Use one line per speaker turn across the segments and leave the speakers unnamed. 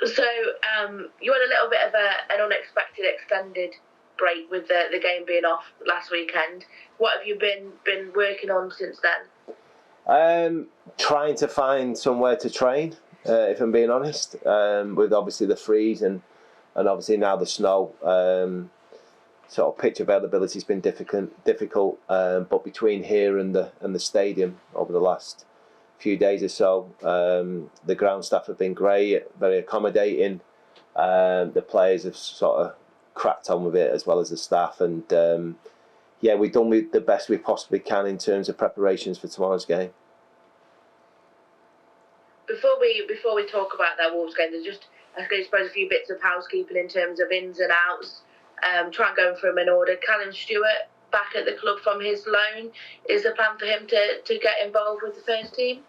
So you had a little bit of an unexpected extended break with the game being off last weekend. What have you been working on since then?
Trying to find somewhere to train, if I'm being honest, with obviously the freeze and obviously now the snow. Sort of pitch availability has been difficult, but between here and the stadium over the last few days or so, the ground staff have been great, very accommodating. The players have sort of cracked on with it as well as the staff, and we've done the best we possibly can in terms of preparations for tomorrow's game.
Before we talk about that Wolves game, there's just, I suppose, a few bits of housekeeping in terms of ins and outs. Try and go through them in order. Callum Stewart back at the club from his loan. Is the plan for him to get involved with the first team?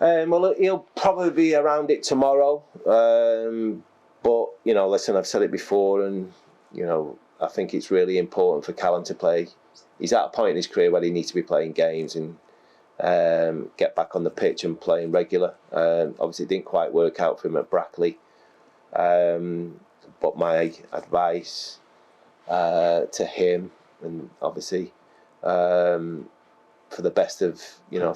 Well, he'll probably be around it tomorrow. But, listen, I've said it before, and, I think it's really important for Callum to play. He's at a point in his career where he needs to be playing games and get back on the pitch and playing regular. Obviously, it didn't quite work out for him at Brackley. But my advice to him, and obviously for the best of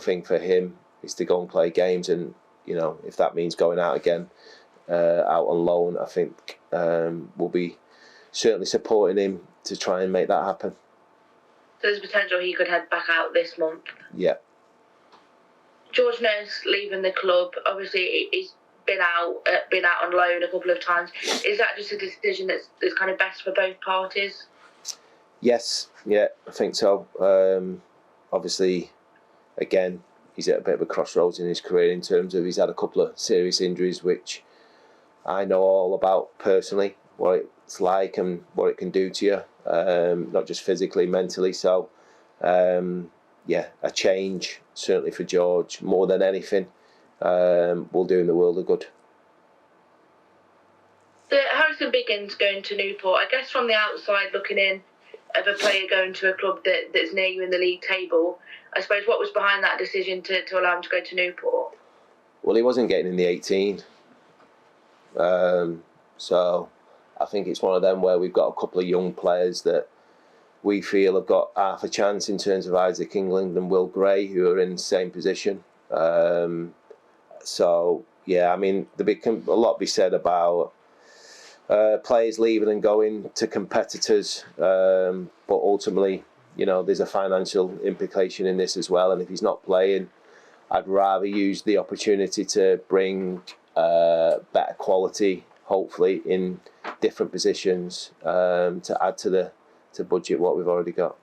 thing for him, is to go and play games, and if that means going out again out on loan, I think we'll be certainly supporting him to try and make that happen.
So there's potential he could head back out this month?
Yeah.
George Nurse leaving the club, obviously he's been out on loan a couple of times. Is that just a decision that's kind of best for both parties?
Yes, yeah, I think so. Obviously, again, he's at a bit of a crossroads in his career in terms of he's had a couple of serious injuries, which I know all about personally, what it's like and what it can do to you, not just physically, mentally. So, a change, certainly for George, more than anything, will do in the world of good.
Harrison Biggins going to Newport, I guess from the outside looking in, of a player going to a club that's near you in the league table, I suppose what was behind that decision to allow him to go to Newport?
Well, he wasn't getting in the 18. So I think it's one of them where we've got a couple of young players that we feel have got half a chance in terms of Isaac England and Will Gray, who are in the same position. So, yeah, I mean, a lot to be said about players leaving and going to competitors, but ultimately, there's a financial implication in this as well. And if he's not playing, I'd rather use the opportunity to bring better quality, hopefully, in different positions to add to the budget what we've already got.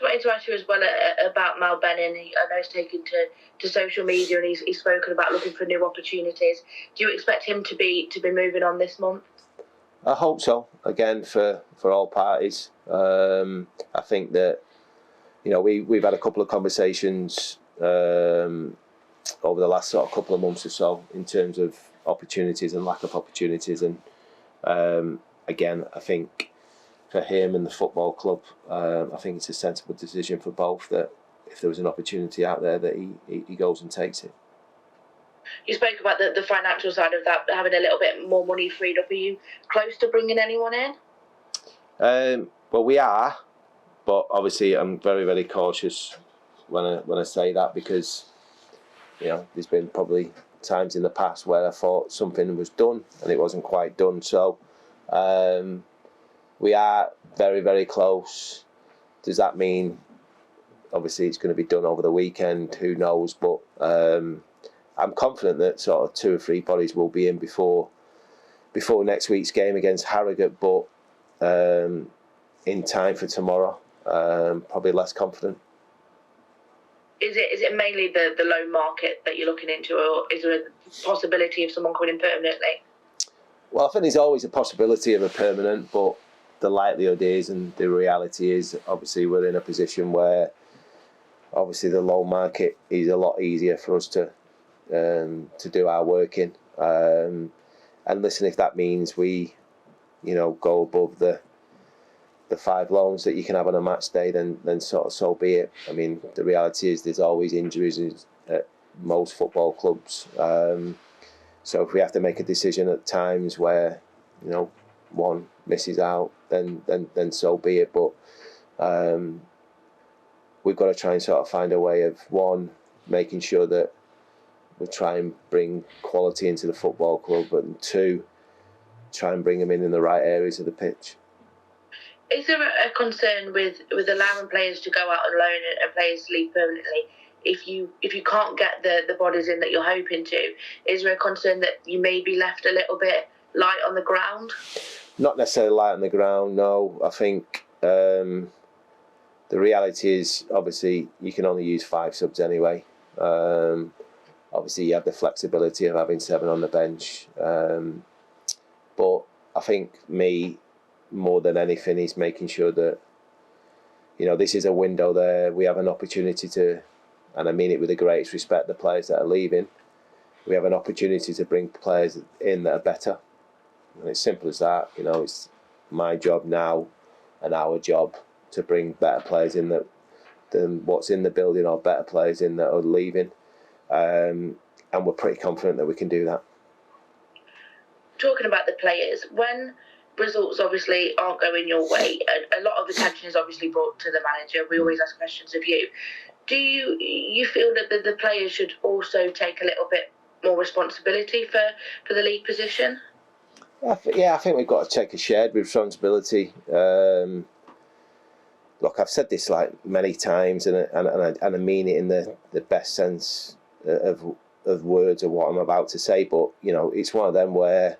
I wanted to ask you as well about Mal Bennin. I know he's taken to social media and he's spoken about looking for new opportunities. Do you expect him to be moving on this month?
I hope so. Again, for all parties. I think that we've had a couple of conversations over the last sort of couple of months or so in terms of opportunities and lack of opportunities, and again, I think for him and the football club, I think it's a sensible decision for both that if there was an opportunity out there that he goes and takes it.
You spoke about the financial side of that, having a little bit more money freed up. Are you close to bringing anyone in?
Well, we are, but obviously I'm very, very cautious when I say that, because there's been probably times in the past where I thought something was done and it wasn't quite done. So we are very, very close. Does that mean obviously it's going to be done over the weekend? Who knows? But I'm confident that sort of 2 or 3 bodies will be in before next week's game against Harrogate. But in time for tomorrow, probably less confident.
Is it mainly the loan market that you're looking into, or is there a possibility of someone coming in permanently?
Well, I think there's always a possibility of a permanent, but the likelihood is, and the reality is, obviously we're in a position where obviously the loan market is a lot easier for us to do our work in. And listen, if that means we, go above the 5 loans that you can have on a match day, then so be it. I mean, the reality is there's always injuries at most football clubs. So if we have to make a decision at times where, you know, one misses out, then so be it. But we've got to try and sort of find a way of, one, making sure that we try and bring quality into the football club, and two, try and bring them in the right areas of the pitch.
Is there a concern with allowing players to go out on loan and players to leave permanently? If you can't get the bodies in that you're hoping to, is there a concern that you may be left a little bit light on the ground?
Not necessarily light on the ground, no. I think the reality is, obviously, you can only use 5 subs anyway. Obviously, you have the flexibility of having 7 on the bench. But I think more than anything, is making sure that, you know, this is a window there. We have an opportunity to, and I mean it with the greatest respect, the players that are leaving, we have an opportunity to bring players in that are better. And it's simple as that. You know, it's my job now and our job to bring better players in than what's in the building, or better players in that are leaving. And we're pretty confident that we can do that.
Talking about the players, when results obviously aren't going your way, a lot of attention is obviously brought to the manager. We always ask questions of you. Do you feel that the players should also take a little bit more responsibility for the league position?
Yeah, I think we've got to take a shared responsibility. Look, I've said this like many times, and I mean it in the best sense of words of what I'm about to say. But you know, it's one of them where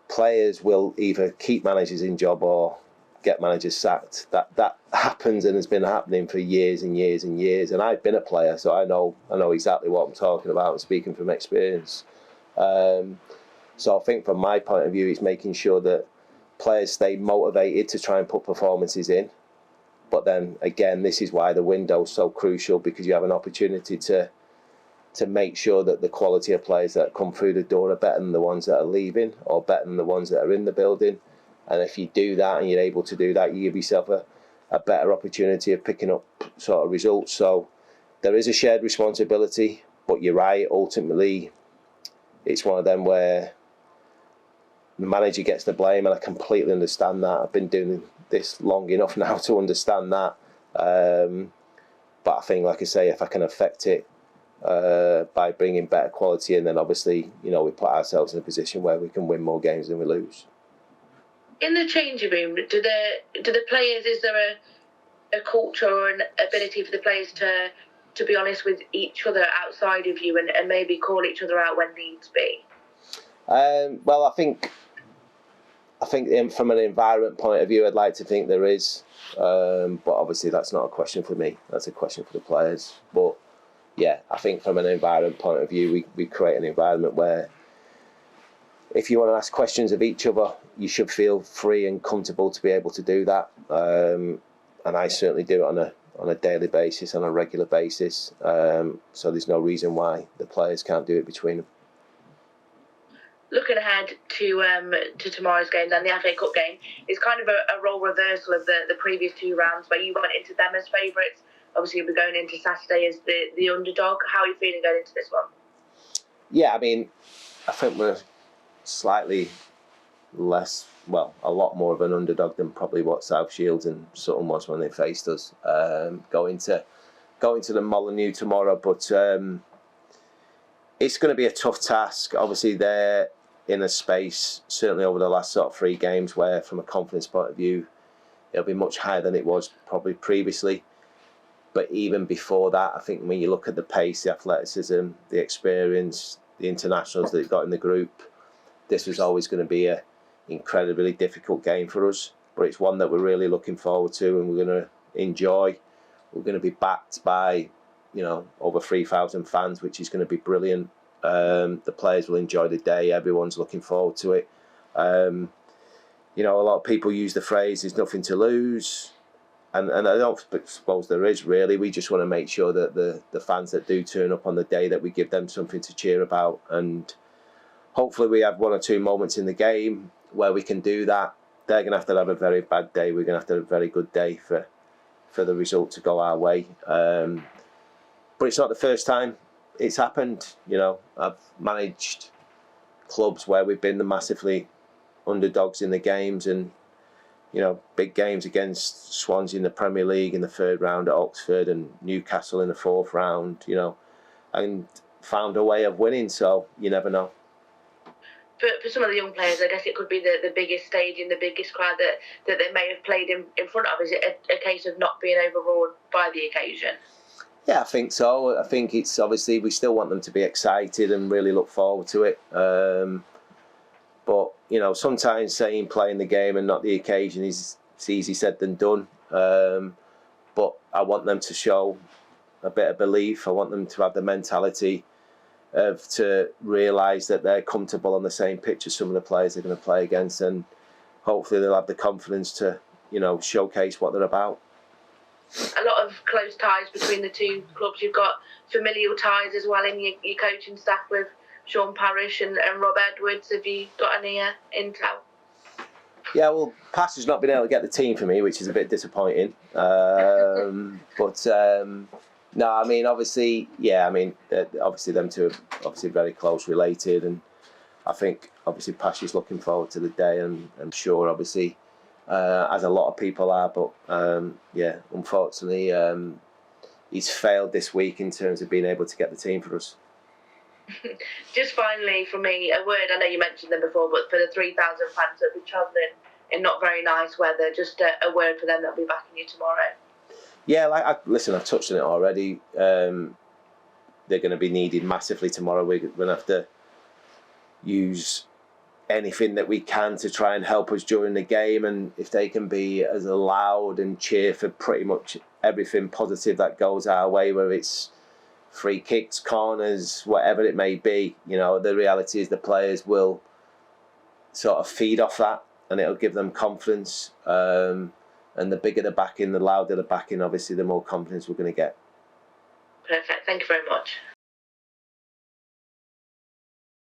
players will either keep managers in job or get managers sacked. That happens, and has been happening for years and years and years. And I've been a player, so I know exactly what I'm talking about. I'm speaking from experience. So I think from my point of view, it's making sure that players stay motivated to try and put performances in. But then again, this is why the window's so crucial, because you have an opportunity to make sure that the quality of players that come through the door are better than the ones that are leaving, or better than the ones that are in the building. And if you do that, and you're able to do that, you give yourself a better opportunity of picking up sort of results. So there is a shared responsibility, but you're right, ultimately it's one of them where the manager gets the blame, and I completely understand that. I've been doing this long enough now to understand that. But I think, like I say, if I can affect it by bringing better quality in, then obviously, you know, we put ourselves in a position where we can win more games than we lose.
In the changing room, do the players, is there a culture or an ability for the players to be honest with each other outside of you, and maybe call each other out when needs be?
Well, I think from an environment point of view, I'd like to think there is, but obviously that's not a question for me. That's a question for the players. But yeah, I think from an environment point of view, we create an environment where if you want to ask questions of each other, you should feel free and comfortable to be able to do that. And I certainly do it on a daily basis, on a regular basis. So there's no reason why the players can't do it between them.
Looking ahead to tomorrow's games and the FA Cup game, it's kind of a role reversal of the previous 2 rounds, where you went into them as favourites. Obviously, you'll be going into Saturday as the underdog. How are you feeling going into this one? Yeah,
I mean, I think we're slightly less, well, a lot more of an underdog than probably what South Shields and Sutton was when they faced us. Going to the Molineux tomorrow, but it's going to be a tough task. Obviously, they're in a space, certainly over the last sort of 3 games, where from a confidence point of view, it'll be much higher than it was probably previously. But even before that, I think when you look at the pace, the athleticism, the experience, the internationals that they've got in the group, this was always going to be an incredibly difficult game for us. But it's one that we're really looking forward to, and we're going to enjoy. We're going to be backed by, you know, over 3,000 fans, which is going to be brilliant. The players will enjoy the day. Everyone's looking forward to it. You know, a lot of people use the phrase, there's nothing to lose. And I don't suppose there is, really. We just want to make sure that the fans that do turn up on the day, that we give them something to cheer about. And hopefully we have 1 or 2 moments in the game where we can do that. They're going to have a very bad day. We're going to have to have a very good day for the result to go our way. But it's not the first time it's happened. You know, I've managed clubs where we've been the massively underdogs in the games, and you know, big games against Swansea in the Premier League in the third round at Oxford and Newcastle in the fourth round, you know, and found a way of winning. So you never know.
For some of the young players, I guess it could be the biggest stage and the biggest crowd that they may have played in front of. Is it a case of not being overawed by the occasion?
Yeah, I think so. I think it's obviously we still want them to be excited and really look forward to it. But you know, sometimes saying playing the game and not the occasion it's easy said than done. But I want them to show a bit of belief. I want them to have the mentality of to realise that they're comfortable on the same pitch as some of the players they're going to play against, and hopefully they'll have the confidence to, you know, showcase what they're about.
A lot of close ties between the two clubs. You've got familial ties as well in your coaching staff with Sean Parrish and Rob Edwards. Have you got any intel?
Yeah, well, Pass has not been able to get the team for me, which is a bit disappointing. But no, I mean, obviously, yeah, I mean, obviously them two are obviously very close related, and I think obviously Pash is looking forward to the day, and I'm sure obviously as a lot of people are, but yeah, unfortunately he's failed this week in terms of being able to get the team for us.
Just finally, for me, a word, I know you mentioned them before, but for the 3,000 fans that will be travelling in not very nice weather, just a word for them that'll be backing you tomorrow.
Yeah, listen, I've touched on it already. They're going to be needed massively tomorrow. We're going to have to use anything that we can to try and help us during the game, and if they can be as loud and cheer for pretty much everything positive that goes our way, whether it's free kicks, corners, whatever it may be, you know, the reality is the players will sort of feed off that, and it'll give them confidence. And the bigger the backing, the louder the backing, obviously the more confidence we're going to get.
Perfect. Thank you very much.